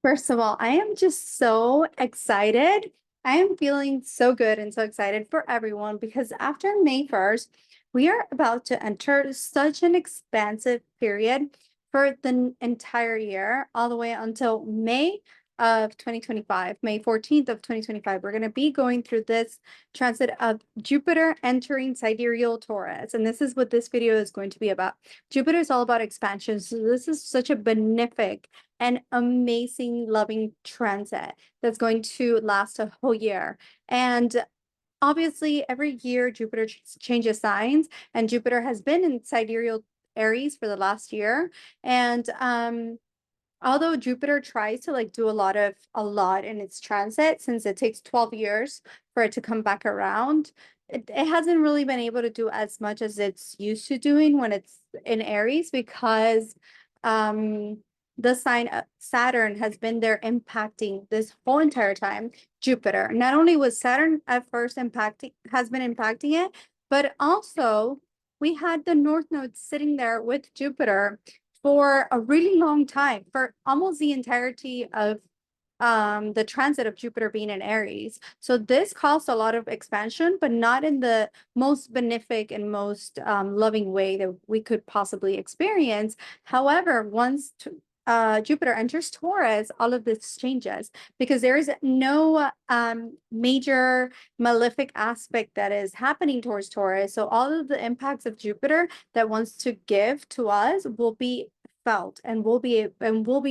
First of all, I am just so excited. I am feeling so good and so excited for everyone because after May 1st, we are about to enter such an expansive period for the entire year, all the way until May of 2025, May 14th of 2025. We're going to be going through this transit of Jupiter entering sidereal Taurus. And this is what this video is going to be about. Jupiter is all about expansion. So this is such a benefic an amazing, loving transit that's going to last a whole year. And obviously, every year Jupiter changes signs, and Jupiter has been in sidereal Aries for the last year. And although Jupiter tries to do a lot in its transit, since it takes 12 years for it to come back around, it hasn't really been able to do as much as it's used to doing when it's in Aries, because the sign of Saturn has been there impacting this whole entire time Jupiter. Not only was Saturn at first has been impacting it, but also we had the North Node sitting there with Jupiter for a really long time, for almost the entirety of the transit of Jupiter being in Aries. So this caused a lot of expansion, but not in the most benefic and most loving way that we could possibly experience. However, once Jupiter enters Taurus, all of this changes because there is no major malefic aspect that is happening towards Taurus. So all of the impacts of Jupiter that wants to give to us will be felt, and we'll be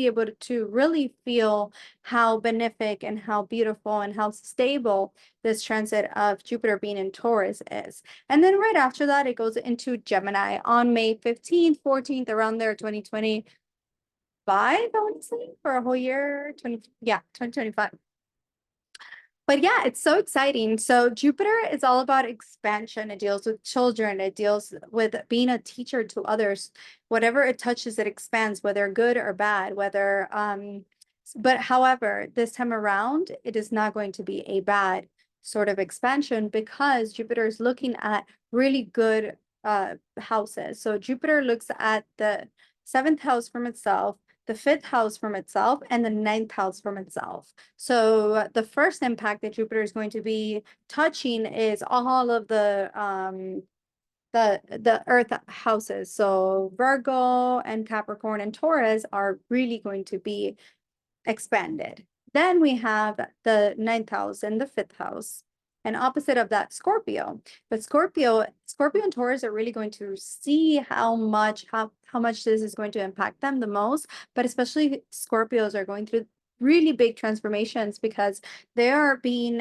able to really feel how benefic and how beautiful and how stable this transit of Jupiter being in Taurus is. And then right after that, it goes into Gemini on May 15th, 14th, around there, 2025, I want to say, for a whole year, 2025. But yeah, it's so exciting. So Jupiter is all about expansion. It deals with children. It deals with being a teacher to others. Whatever it touches, it expands, whether good or bad, but however, this time around, it is not going to be a bad sort of expansion because Jupiter is looking at really good houses. So Jupiter looks at the 7th house from itself, the 5th house from itself, and the 9th house from itself. So the first impact that Jupiter is going to be touching is all of the Earth houses. So Virgo and Capricorn and Taurus are really going to be expanded. Then we have the 9th house and the 5th house. And opposite of that, Scorpio. But Scorpio and Taurus are really going to see how much this is going to impact them the most. But especially Scorpios are going through really big transformations because they're being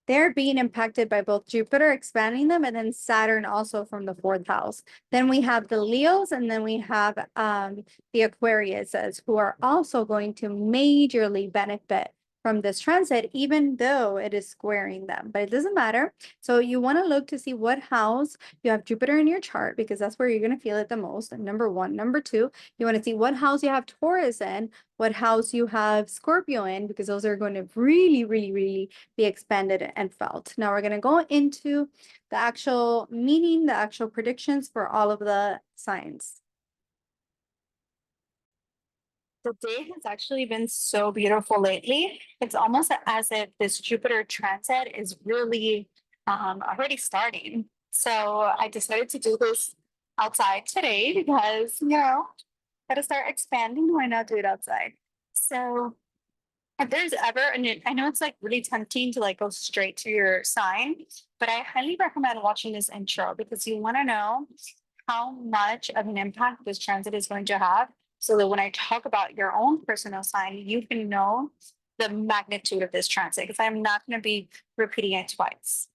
impacted by both Jupiter expanding them and then Saturn also from the 4th house. Then we have the Leos, and then we have the Aquariuses, who are also going to majorly benefit from this transit, even though it is squaring them, but it doesn't matter. So you want to look to see what house you have Jupiter in your chart, because that's where you're going to feel it the most. Number one. Number two, you want to see what house you have Taurus in, what house you have Scorpio in, because those are going to really, really, really be expanded and felt. Now we're going to go into the actual meaning, the actual predictions for all of the signs. The day has actually been so beautiful lately. It's almost as if this Jupiter transit is really already starting. So I decided to do this outside today because, gotta start expanding. Why not do it outside? So if there's ever, and I know it's really tempting to go straight to your sign, but I highly recommend watching this intro because you want to know how much of an impact this transit is going to have, so that when I talk about your own personal sign, you can know the magnitude of this transit, because I'm not going to be repeating it twice.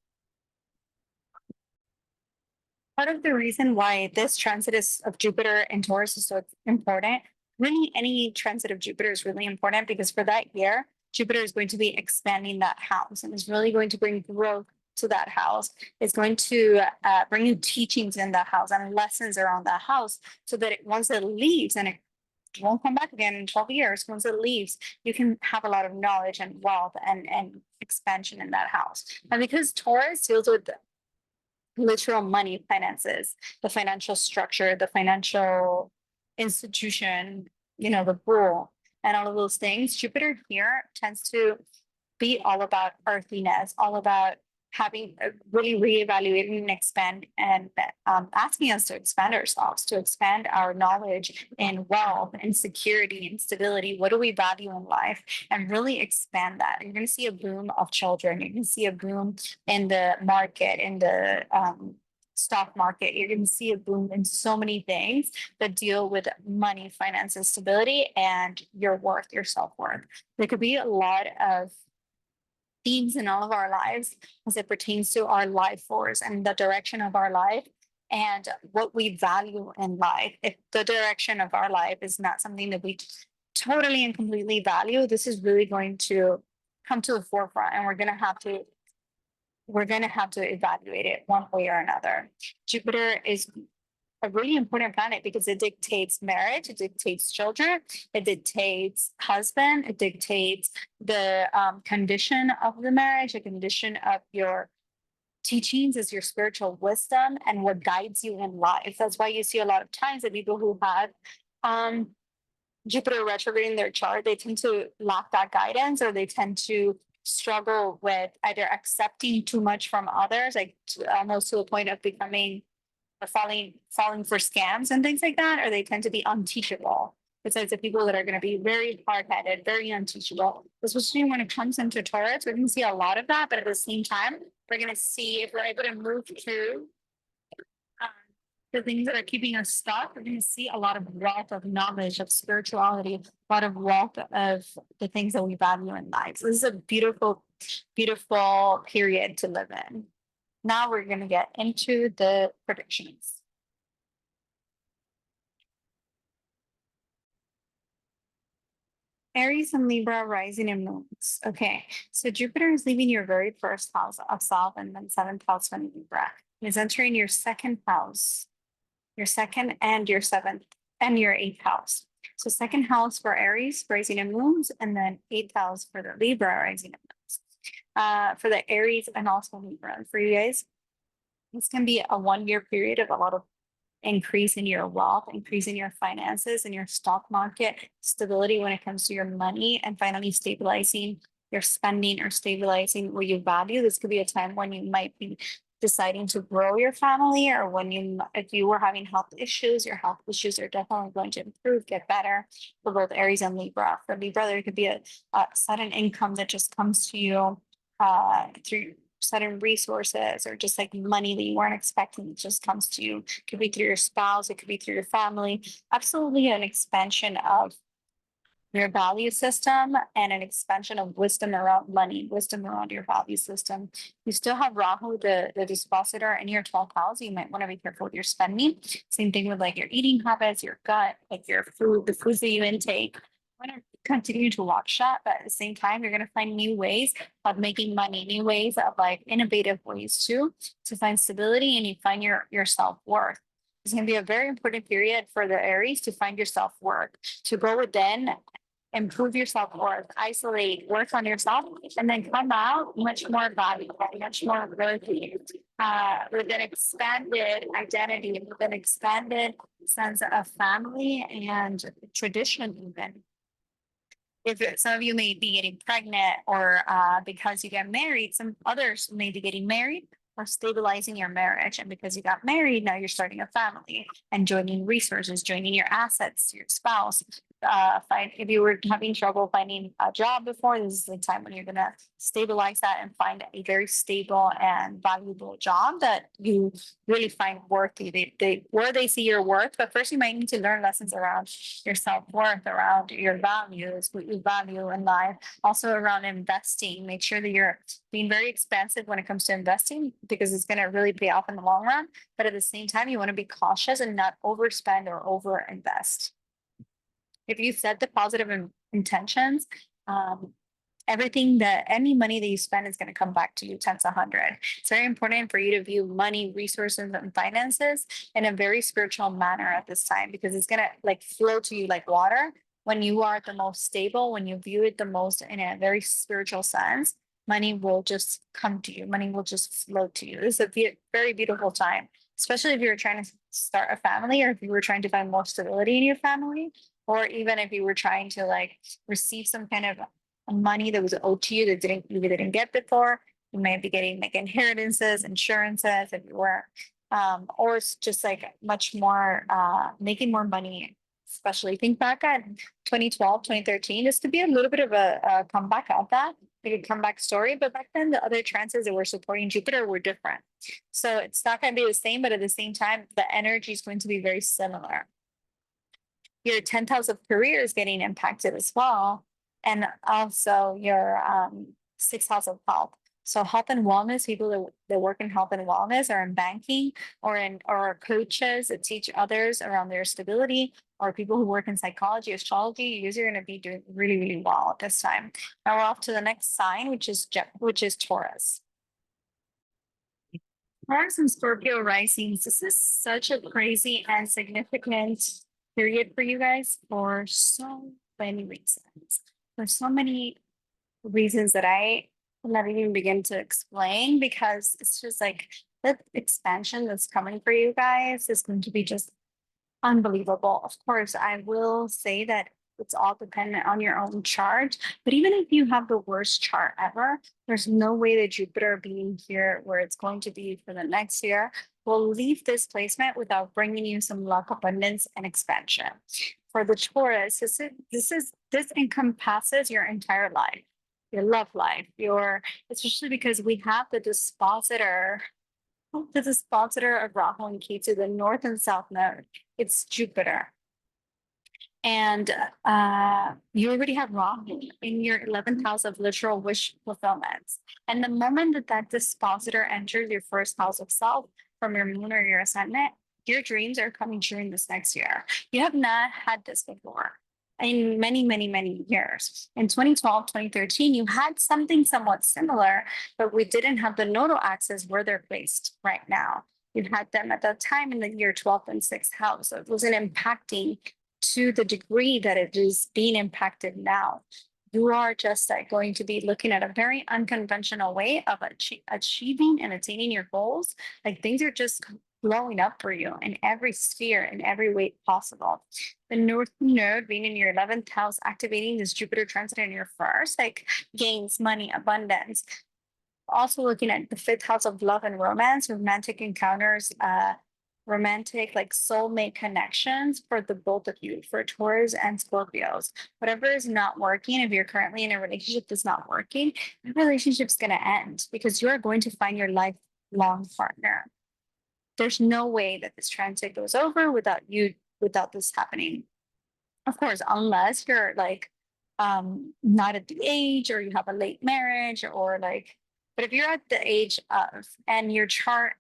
Part of the reason why this transit of Jupiter and Taurus is so important, really any transit of Jupiter is really important, because for that year, Jupiter is going to be expanding that house and is really going to bring growth to that house. It's going to bring you teachings in that house and lessons around that house, so that once it leaves, and it won't come back again in 12 years, once it leaves, you can have a lot of knowledge and wealth and expansion in that house. And because Taurus deals with literal money, finances, the financial structure, the financial institution, the bull and all of those things. Jupiter here tends to be all about earthiness, all about having really reevaluating and expand and asking us to expand ourselves, to expand our knowledge and wealth and security and stability. What do we value in life? And really expand that. You're going to see a boom of children. You're going to see a boom in the market, in the stock market. You're going to see a boom in so many things that deal with money, finances, stability, and your worth, your self-worth. There could be a lot of themes in all of our lives as it pertains to our life force and the direction of our life and what we value in life. If the direction of our life is not something that we totally and completely value, this is really going to come to the forefront, and we're going to have to evaluate it one way or another. Jupiter is a really important planet because it dictates marriage, it dictates children, it dictates husband, it dictates the condition of the marriage, the condition of your teachings is your spiritual wisdom and what guides you in life. That's why you see a lot of times that people who have Jupiter retrograde in their chart, they tend to lack that guidance, or they tend to struggle with either accepting too much from others, like almost to a point of becoming falling for scams and things like that, or they tend to be unteachable. Besides the people that are going to be very hard-headed, very unteachable, especially when it comes into Taurus, we're going to see a lot of that. But at the same time, we're going to see if we're able to move through the things that are keeping us stuck. We're going to see a lot of wealth of knowledge, of spirituality, a lot of wealth of the things that we value in life. So this is a beautiful, beautiful period to live in. Now we're going to get into the predictions. Aries and Libra rising and moons. Okay, so Jupiter is leaving your very first house of Self and then seventh house from Libra. It's entering your second house, your second and your seventh and your eighth house. So second house for Aries, rising and moons, and then eighth house for the Libra, rising and moons. For the Aries and also Libra. For you guys, this can be a 1 year period of a lot of increase in your wealth, increase in your finances and your stock market, stability when it comes to your money, and finally stabilizing your spending or stabilizing what you value. This could be a time when you might be deciding to grow your family, or if you were having health issues, your health issues are definitely going to improve, get better for both Aries and Libra. For Libra, there could be a sudden income that just comes to you through sudden resources, or just like money that you weren't expecting, it just comes to you. It could be through your spouse, it could be through your family. Absolutely an expansion of your value system and an expansion of wisdom around money, wisdom around your value system. You still have Rahu, the dispositor, in your 12th house. You might want to be careful with your spending. Same thing with like your eating habits, your gut, like your food, the foods that you intake. I'm going to continue to watch that, but at the same time, you're going to find new ways of making money, new ways of like innovative ways too, to find stability, and you find your self-worth. It's going to be a very important period for the Aries to find your self-worth, to go within, improve your self-worth, isolate, work on yourself, and then come out much more valuable, much more worthy, with an expanded identity, with an expanded sense of family and tradition even. If some of you may be getting pregnant, or because you get married, some others may be getting married or stabilizing your marriage. And because you got married, now you're starting a family and joining resources, joining your assets, your spouse. If you were having trouble finding a job before, this is the time when you're going to stabilize that and find a very stable and valuable job that you really find worthy. Where they see your worth, but first you might need to learn lessons around your self-worth, around your values, what you value in life, also around investing. Make sure that you're being very expansive when it comes to investing, because it's going to really pay off in the long run. But at the same time, you want to be cautious and not overspend or overinvest. If you set the positive intentions, any money that you spend is going to come back to you times 100. It's very important for you to view money, resources, and finances in a very spiritual manner at this time, because it's going to like flow to you like water. When you are the most stable, when you view it the most in a very spiritual sense, money will just come to you. Money will just flow to you. This is a very beautiful time, especially if you were trying to start a family, or if you were trying to find more stability in your family, or even if you were trying to like receive some kind of money that was owed to you that you didn't get before. You might be getting like inheritances, insurances, if you were, or it's just like much more making more money. Especially think back at 2012, 2013, this could be a little bit of a comeback of that, like a comeback story. But back then, the other transits that were supporting Jupiter were different. So it's not going to be the same, but at the same time, the energy is going to be very similar. Your 10th house of career is getting impacted as well. And also your 6th house of health. So health and wellness, people that work in health and wellness or in banking or coaches that teach others around their stability, or people who work in psychology, astrology, you guys are going to be doing really, really well at this time. Now we're off to the next sign, which is Taurus. Taurus and Scorpio risings. This is such a crazy and significant period for you guys for so many reasons. There's so many reasons that I cannot even begin to explain, because it's just like the expansion that's coming for you guys is going to be just unbelievable. Of course, I will say that it's all dependent on your own chart, but even if you have the worst chart ever, there's no way that Jupiter being here where it's going to be for the next year will leave this placement without bringing you some luck, abundance, and expansion. For the Taurus, this encompasses your entire life, your love life, especially because we have the dispositor of Rahu and Ketu, the north and south node. It's Jupiter. And you already have Rahu in your 11th house of literal wish fulfillments. And the moment that dispositor enters your first house of self from your moon or your ascendant, your dreams are coming true in this next year. You have not had this before in many, many, many years. In 2012, 2013, you had something somewhat similar, but we didn't have the nodal axes where they're placed right now. You had them at that time in the year 12th and 6th house. So it wasn't impacting to the degree that it is being impacted now. You are just going to be looking at a very unconventional way of achieving and attaining your goals. Like things are just blowing up for you in every sphere, in every way possible. The north node being in your 11th house, activating this Jupiter transit in your first, like gains, money, abundance. Also looking at the 5th house of love and romance, romantic encounters, romantic like soulmate connections for the both of you, for Taurus and Scorpios. Whatever is not working, if you're currently in a relationship that's not working, the relationship's going to end because you're going to find your lifelong partner. There's no way that this transit goes over without this happening. Of course, unless you're like not at the age, or you have a late marriage, or like, but if you're at the age of, and your chart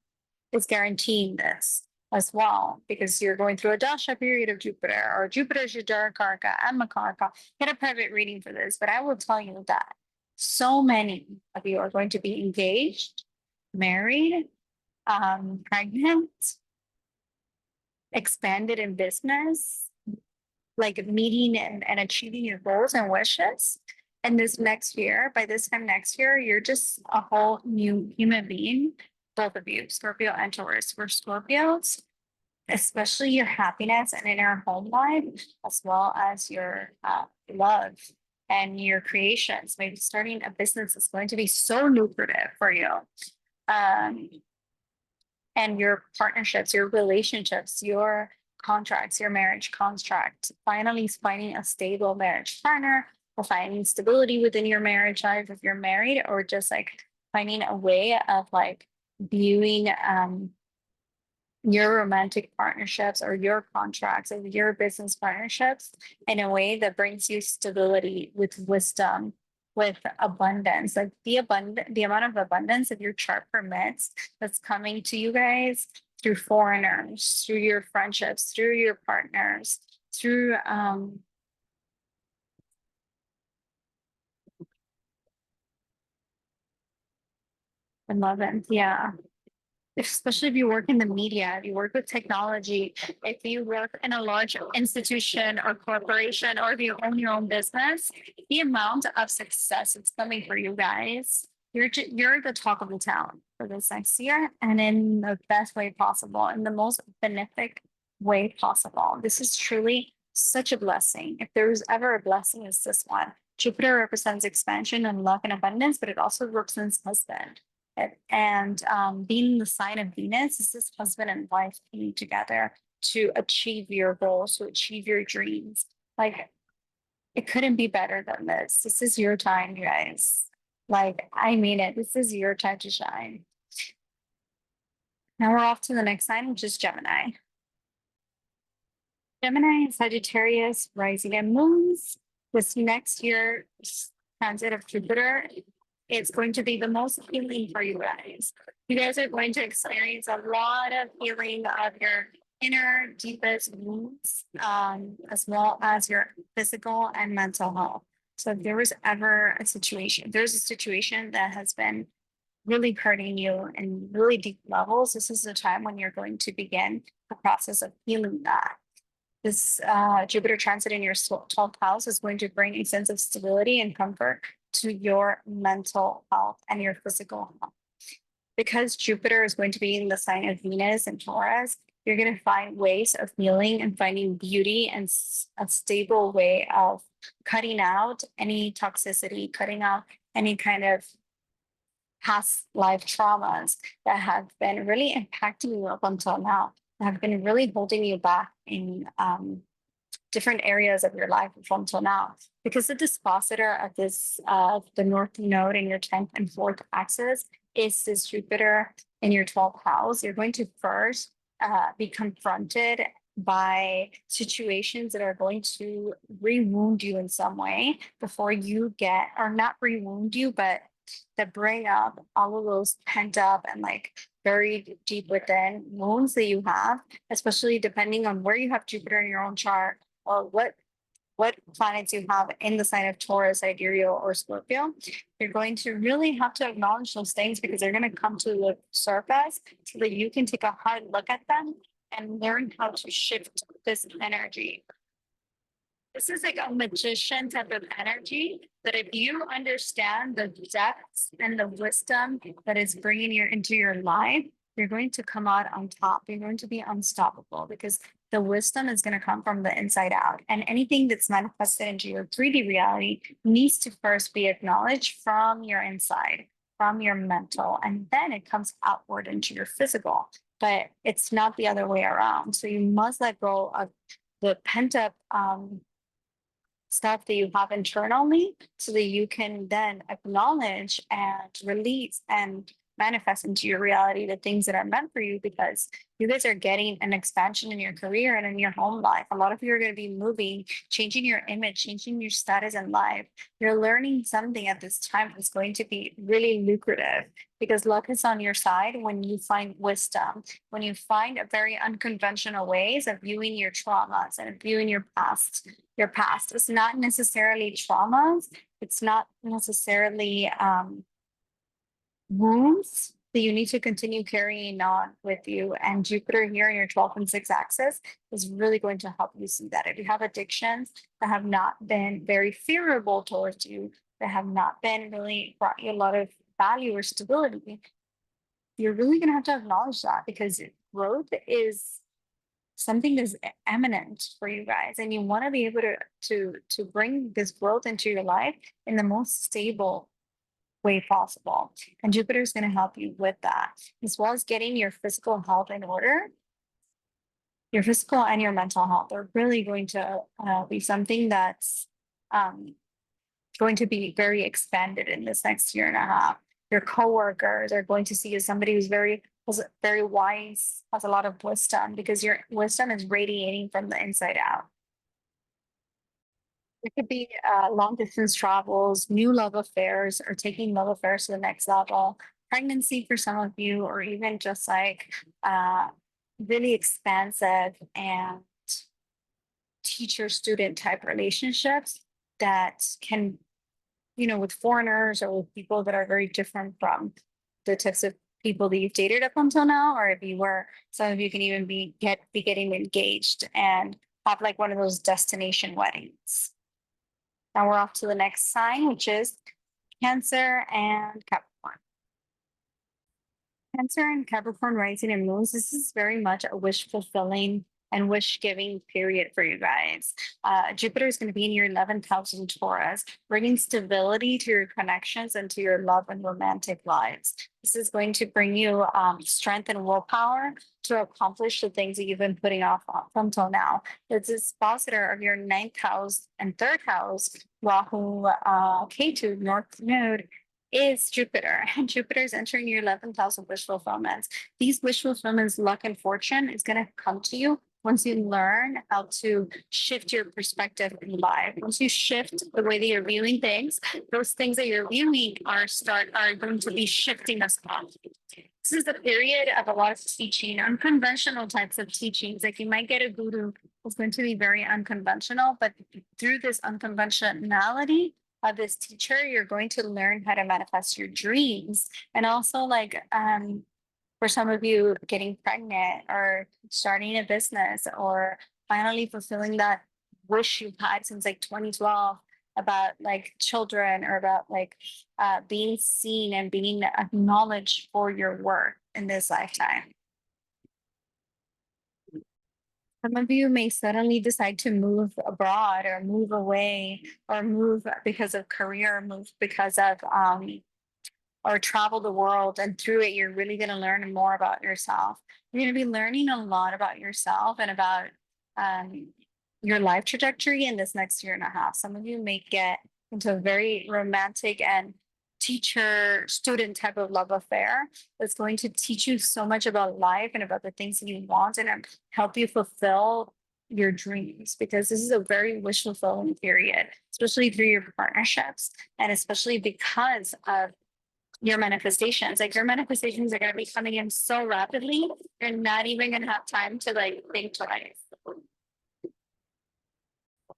is guaranteeing this as well, because you're going through a dasha period of Jupiter, or Jupiter's your Jarakarka and Makaraka. Get a private reading for this, but I will tell you that so many of you are going to be engaged, married, pregnant, expanded in business, like meeting and achieving your goals and wishes. And this next year, by this time next year, you're just a whole new human being, both of you, Scorpio and Taurus. For Scorpios, especially your happiness and inner home life, as well as your love and your creations. Maybe starting a business is going to be so lucrative for you. And your partnerships, your relationships, your contracts, your marriage contract, finally finding a stable marriage partner, or finding stability within your marriage life if you're married, or just like finding a way of like viewing your romantic partnerships or your contracts or your business partnerships in a way that brings you stability with wisdom, with abundance, like the amount of abundance that your chart permits that's coming to you guys through foreigners, through your friendships, through your partners, through 11th, yeah. Especially if you work in the media, if you work with technology, if you work in a large institution or corporation, or if you own your own business, the amount of success it's coming for you guys, you're the talk of the town for this next year and in the best way possible, in the most benefic way possible. This is truly such a blessing. If there was ever a blessing, it's this one. Jupiter represents expansion and luck and abundance, but it also represents husband. And being the sign of Venus is this husband and wife coming together to achieve your goals, to achieve your dreams. Like, it couldn't be better than this. This is your time, you guys. Like, I mean it. This is your time to shine. Now we're off to the next sign, which is Gemini. Gemini and Sagittarius, rising and moons. This next year transit of Jupiter, it's going to be the most healing for you guys. You guys are going to experience a lot of healing of your inner deepest wounds, as well as your physical and mental health. So if there was ever a situation, there's a situation that has been really hurting you in really deep levels, this is the time when you're going to begin the process of healing that. This Jupiter transit in your 12th house is going to bring a sense of stability and comfort to your mental health and your physical health. Because Jupiter is going to be in the sign of Venus and Taurus, you're going to find ways of healing and finding beauty and a stable way of cutting out any toxicity, cutting out any kind of past life traumas that have been really impacting you up until now, that have been really holding you back in different areas of your life up until now. Because the dispositor of this, the North Node in your 10th and 4th axis is this Jupiter in your 12th house. You're going to first be confronted by situations that are going to re-wound you in some way before you get, or not re-wound you, but that bring up all of those pent up and like buried deep within wounds that you have, especially depending on where you have Jupiter in your own chart or what planets you have in the sign of Taurus, Sidereal, or Scorpio. You're going to really have to acknowledge those things because they're going to come to the surface so that you can take a hard look at them and learn how to shift this energy. This is like a magician type of energy that if you understand the depths and the wisdom that is bringing you into your life, you're going to come out on top. You're going to be unstoppable because the wisdom is going to come from the inside out. And anything that's manifested into your 3D reality needs to first be acknowledged from your inside, from your mental, and then it comes outward into your physical. But it's not the other way around. So you must let go of the pent up stuff that you have internally so that you can then acknowledge and release and manifest into your reality the things that are meant for you, because you guys are getting an expansion in your career and in your home life. A lot of you are going to be moving, changing your image, changing your status in life. You're learning something at this time that's going to be really lucrative because luck is on your side when you find wisdom, when you find a very unconventional ways of viewing your traumas and viewing your past. Your past is not necessarily traumas. It's not necessarily wounds that you need to continue carrying on with you. And Jupiter here in your 12th and 6th axis is really going to help you see that. If you have addictions that have not been very favorable towards you, that have not been really brought you a lot of value or stability, you're really going to have to acknowledge that because growth is something that's eminent for you guys. And you want to be able to bring this growth into your life in the most stable way possible. And Jupiter is going to help you with that, as well as getting your physical health in order. Your physical and your mental health are really going to be something that's going to be very expanded in this next year and a half. Your coworkers are going to see you as somebody who's very wise, has a lot of wisdom, because your wisdom is radiating from the inside out. It could be long distance travels, new love affairs, or taking love affairs to the next level, pregnancy for some of you, or even just like really expansive and teacher-student type relationships that can, with foreigners or with people that are very different from the types of people that you've dated up until now, or if you were, some of you can even be getting engaged and have like one of those destination weddings. Now we're off to the next sign, which is Cancer and Capricorn. Cancer and Capricorn rising and moons, this is very much a wish fulfilling and wish giving period for you guys. Jupiter is going to be in your 11th house in Taurus, bringing stability to your connections and to your love and romantic lives. This is going to bring you strength and willpower to accomplish the things that you've been putting off from till now. It's this positor of your 9th house and 3rd house, Rahu, Ketu, North Node, is Jupiter, and Jupiter is entering your 11th house of wish fulfillments. These wish fulfillments, luck and fortune is going to come to you once you learn how to shift your perspective in life. Once you shift the way that you're viewing things, those things that you're viewing are going to be shifting as well. This is a period of a lot of teaching, unconventional types of teachings. Like you might get a guru who's going to be very unconventional, but through this unconventionality of this teacher, you're going to learn how to manifest your dreams. And also like for some of you getting pregnant or starting a business or finally fulfilling that wish you've had since like 2012 about like children or about like being seen and being acknowledged for your work in this lifetime. Some of you may suddenly decide to move abroad or move away or move because of career, move because of or travel the world, and through it you're really going to learn more about yourself. You're going to be learning a lot about yourself and about your life trajectory in this next year and a half. Some of you may get into a very romantic and teacher student type of love affair that's going to teach you so much about life and about the things that you want and help you fulfill your dreams, because this is a very wish fulfilling period, especially through your partnerships and especially because of your manifestations. Like your manifestations are going to be coming in so rapidly, you're not even going to have time to like think twice.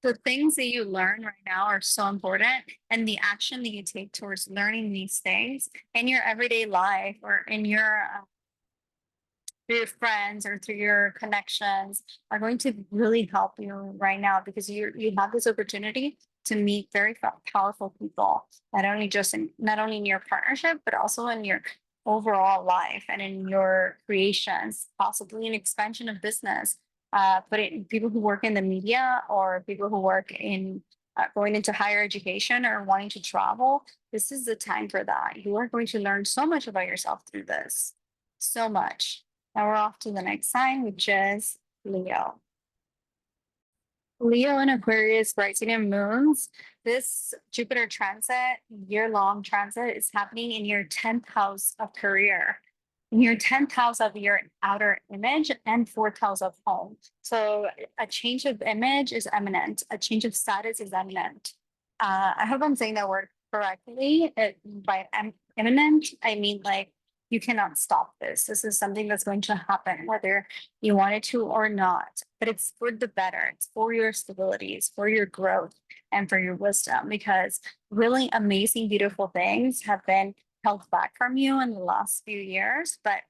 The things that you learn right now are so important, and the action that you take towards learning these things in your everyday life or in your through your friends or through your connections are going to really help you right now, because you have this opportunity to meet very powerful people, not only in your partnership, but also in your overall life and in your creations, possibly an expansion of business. People who work in the media or people who work in going into higher education or wanting to travel, this is the time for that. You are going to learn so much about yourself through this, so much. Now we're off to the next sign, which is Leo. Leo and Aquarius, rising and moons. This Jupiter transit, year-long transit, is happening in your 10th house of career, in your 10th house of your outer image, and 4th house of home. So a change of image is imminent. A change of status is imminent. I hope I'm saying that word correctly. By imminent, I mean like you cannot stop this. This is something that's going to happen, whether you want it to or not. But it's for the better. It's for your stability. It's for your growth and for your wisdom, because really amazing, beautiful things have been held back from you in the last few years. But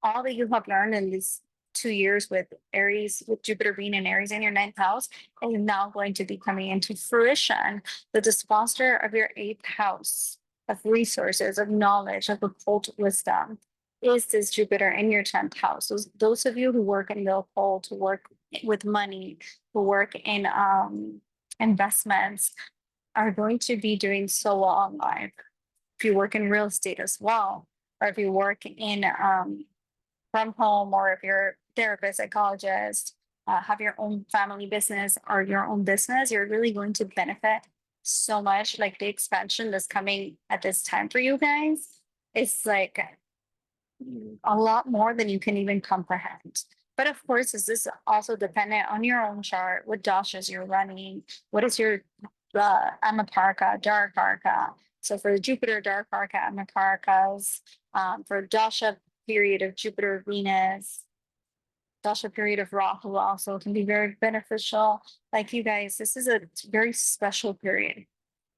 all that you have learned in these 2 years with Aries, with Jupiter being in Aries in your 9th house, is now going to be coming into fruition. The dispositor of your 8th house of resources, of knowledge, of occult wisdom is this Jupiter in your 10th house. Those of you who work in the occult, who work with money, who work in investments, are going to be doing so well in life. If you work in real estate as well, or if you work in from home, or if you're a therapist, psychologist, have your own family business or your own business, you're really going to benefit so much. Like the expansion that's coming at this time for you guys is like a lot more than you can even comprehend. But of course, is this also dependent on your own chart? What dashas you're running? What is your Amakarka, Dark Arca? So for the Jupiter, Dark Arca, Amakarkas, for dasha period of Jupiter, Venus, dasha period of Rahu also can be very beneficial. Like you guys, this is a very special period,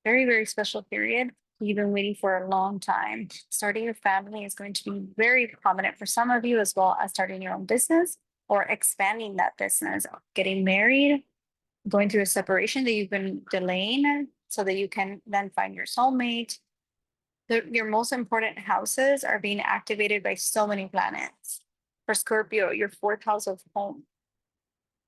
very, very special period. You've been waiting for a long time. Starting a family is going to be very prominent for some of you, as well as starting your own business or expanding that business, getting married, going through a separation that you've been delaying so that you can then find your soulmate. your most important houses are being activated by so many planets. For Scorpio, your fourth house of home,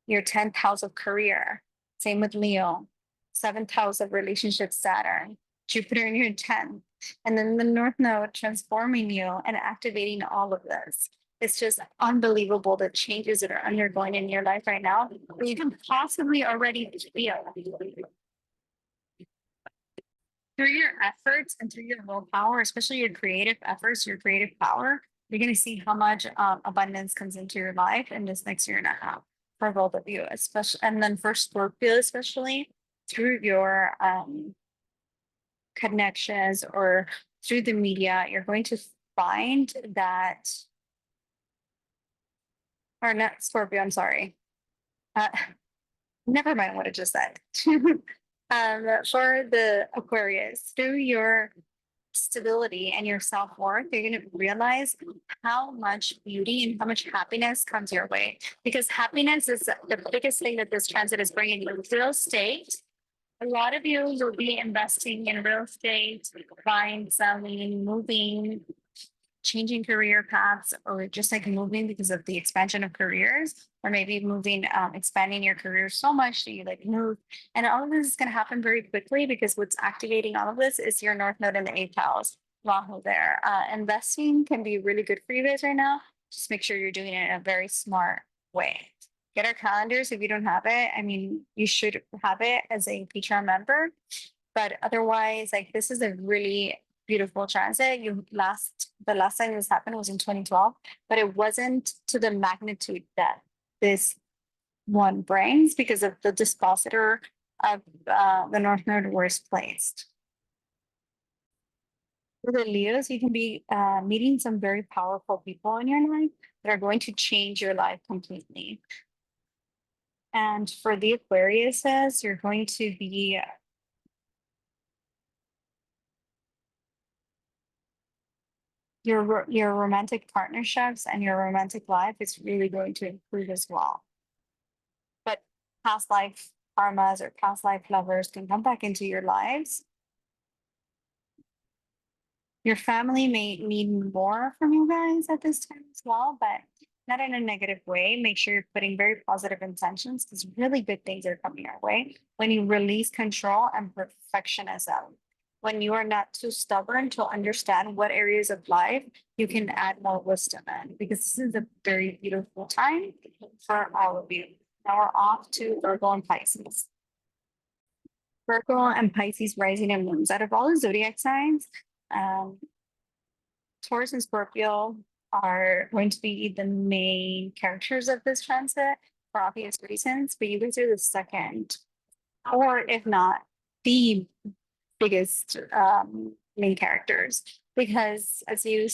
your 10th house of career. Same with Leo, seventh house of relationship, Saturn, Jupiter in your 10th, and then the North Node transforming you and activating all of this. It's just unbelievable the changes that are undergoing in your life right now that you can possibly already feel. Through your efforts and through your willpower, especially your creative efforts, your creative power, you're going to see how much abundance comes into your life in this next year and a half for both of you, especially, and then for Scorpio, especially through your connections or through the media, you're going to find that, or not Scorpio, I'm sorry. Never mind what I just said. For the Aquarius, through your stability and your self-worth, you're going to realize how much beauty and how much happiness comes your way. Because happiness is the biggest thing that this transit is bringing you. Real estate, a lot of you will be investing in real estate, buying, selling, moving, changing career paths, or just like moving because of the expansion of careers, or maybe moving, expanding your career so much that you like move. And all of this is going to happen very quickly because what's activating all of this is your North Node in the 8th house, Rahu there. Investing can be really good for you guys right now. Just make sure you're doing it in a very smart way. Get our calendars if you don't have it. I mean, you should have it as a Patreon member, but otherwise, like this is a really beautiful transit. The last time this happened was in 2012, but it wasn't to the magnitude that this one brings because of the dispositor of the North Node where it's placed. For the Leos, you can be meeting some very powerful people in your life that are going to change your life completely. And for the Aquariuses, you're going to be your romantic partnerships and your romantic life is really going to improve as well. But past life karmas or past life lovers can come back into your lives. Your family may need more from you guys at this time as well, but not in a negative way. Make sure you're putting very positive intentions because really good things are coming our way when you release control and perfectionism. When you are not too stubborn to understand what areas of life you can add more wisdom in, because this is a very beautiful time for all of you. Now we're off to Virgo and Pisces. Virgo and Pisces rising and moons. Out of all the zodiac signs, Taurus and Scorpio are going to be the main characters of this transit for obvious reasons, but you guys are the second, or if not, the biggest main characters, because as you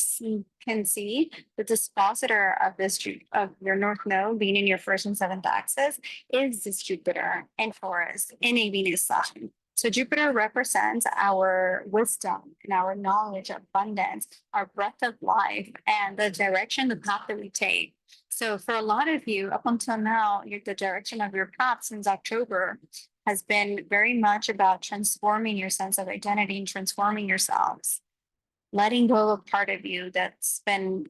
can see, the dispositor of this of your North Node being in your first and seventh axis is this Jupiter and Taurus in a Venus sign. So Jupiter represents our wisdom and our knowledge, abundance, our breath of life, and the direction, the path that we take. So for a lot of you, up until now, the direction of your path since October has been very much about transforming your sense of identity and transforming yourselves, letting go of a part of you that's been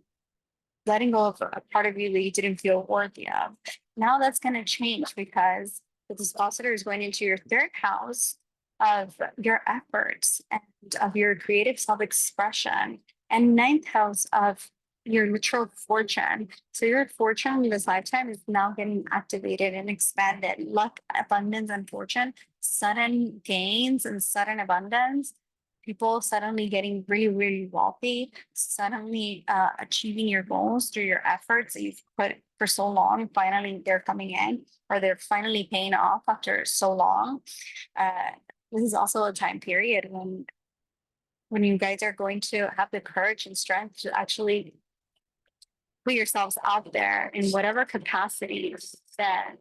letting go of a part of you that you didn't feel worthy of. Now that's going to change because the dispositor is going into your third house of your efforts and of your creative self-expression, and ninth house of your literal fortune. So your fortune in this lifetime is now getting activated and expanded. Luck, abundance, and fortune, sudden gains and sudden abundance. People suddenly getting really, really wealthy, suddenly achieving your goals through your efforts that you've put for so long. Finally, they're coming in, or they're finally paying off after so long. This is also a time period when you guys are going to have the courage and strength to actually put yourselves out there in whatever capacity that,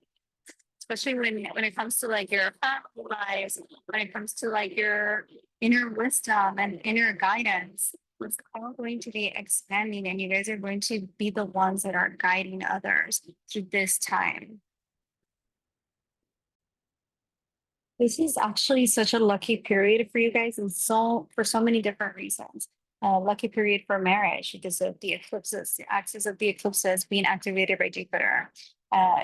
especially when it comes to like your family lives, when it comes to like your inner wisdom and inner guidance, it's all going to be expanding, and you guys are going to be the ones that are guiding others through this time. This is actually such a lucky period for you guys, and so for so many different reasons. Lucky period for marriage because of the eclipses, the axis of the eclipses being activated by Jupiter.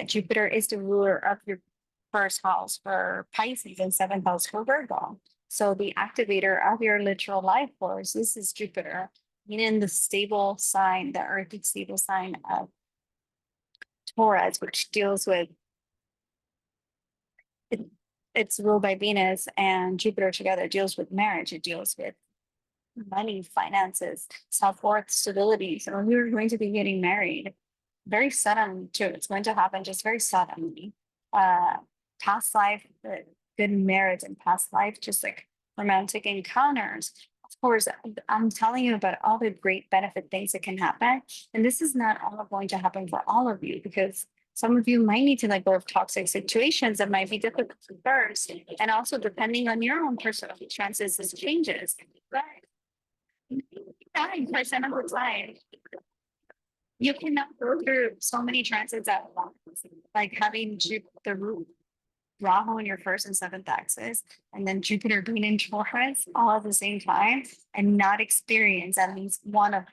Jupiter is the ruler of your first house for Pisces and seventh house for Virgo. So the activator of your literal life force, this is Jupiter, meaning the stable sign, the earthly stable sign of Taurus, which deals with it, it's ruled by Venus and Jupiter together, deals with marriage. It deals with money, finances, self-worth, stability. So we are going to be getting married very suddenly too. It's going to happen just very suddenly. Past life, good marriage and past life, just like romantic encounters. Of course, I'm telling you about all the great benefit things that can happen. And this is not all going to happen for all of you because some of you might need to let go of toxic situations that might be difficult at first. And also depending on your own personal chances, this changes. But 9% of the time, you cannot go through so many transits at once, like having the root Rahu in your first and seventh axis, and then Jupiter being in Taurus all at the same time, and not experience at least one of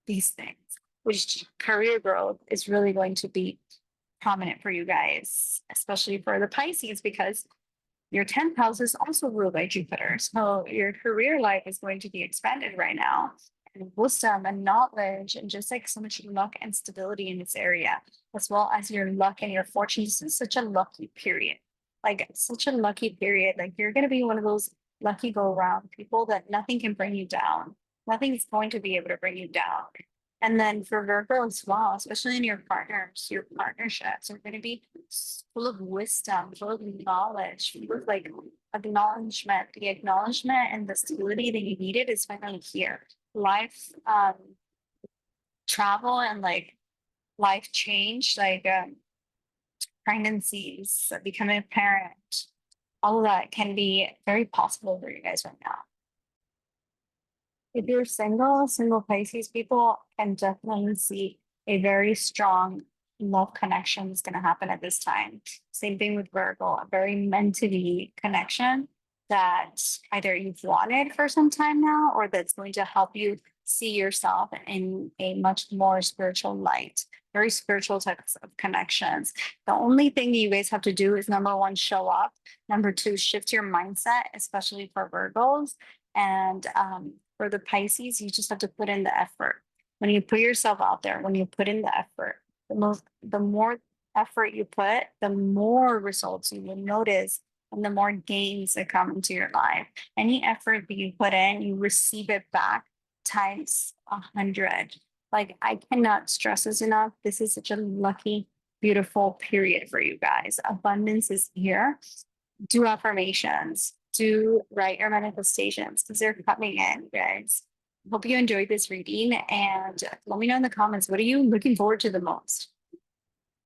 these things, which career growth is really going to be prominent for you guys, especially for the Pisces, because your 10th house is also ruled by Jupiter. So your career life is going to be expanded right now. And wisdom and knowledge, and just like so much luck and stability in this area, as well as your luck and your fortune. This is such a lucky period. Like such a lucky period. Like you're gonna be one of those lucky go around people that nothing can bring you down. Nothing's going to be able to bring you down. And then for Virgo as well, especially in your partners, your partnerships are going to be full of wisdom, full of knowledge, full of like acknowledgement. The acknowledgement and the stability that you needed is finally here. Life, travel, and like life change, like pregnancies, becoming a parent, all of that can be very possible for you guys right now. If you're single Pisces people can definitely see a very strong love connection is going to happen at this time. Same thing with Virgo, a very meant to be connection that either you've wanted for some time now or that's going to help you see yourself in a much more spiritual light, very spiritual types of connections. The only thing that you guys have to do is number one, show up. Number two, shift your mindset, especially for Virgos. And for the Pisces, you just have to put in the effort. When you put yourself out there, when you put in the effort, the more effort you put, the more results you will notice and the more gains that come into your life. Any effort that you put in, you receive it back times 100. Like I cannot stress this enough. This is such a lucky, beautiful period for you guys. Abundance is here. Do affirmations. Do write your manifestations because they're coming in, guys. Hope you enjoyed this reading and let me know in the comments, what are you looking forward to the most?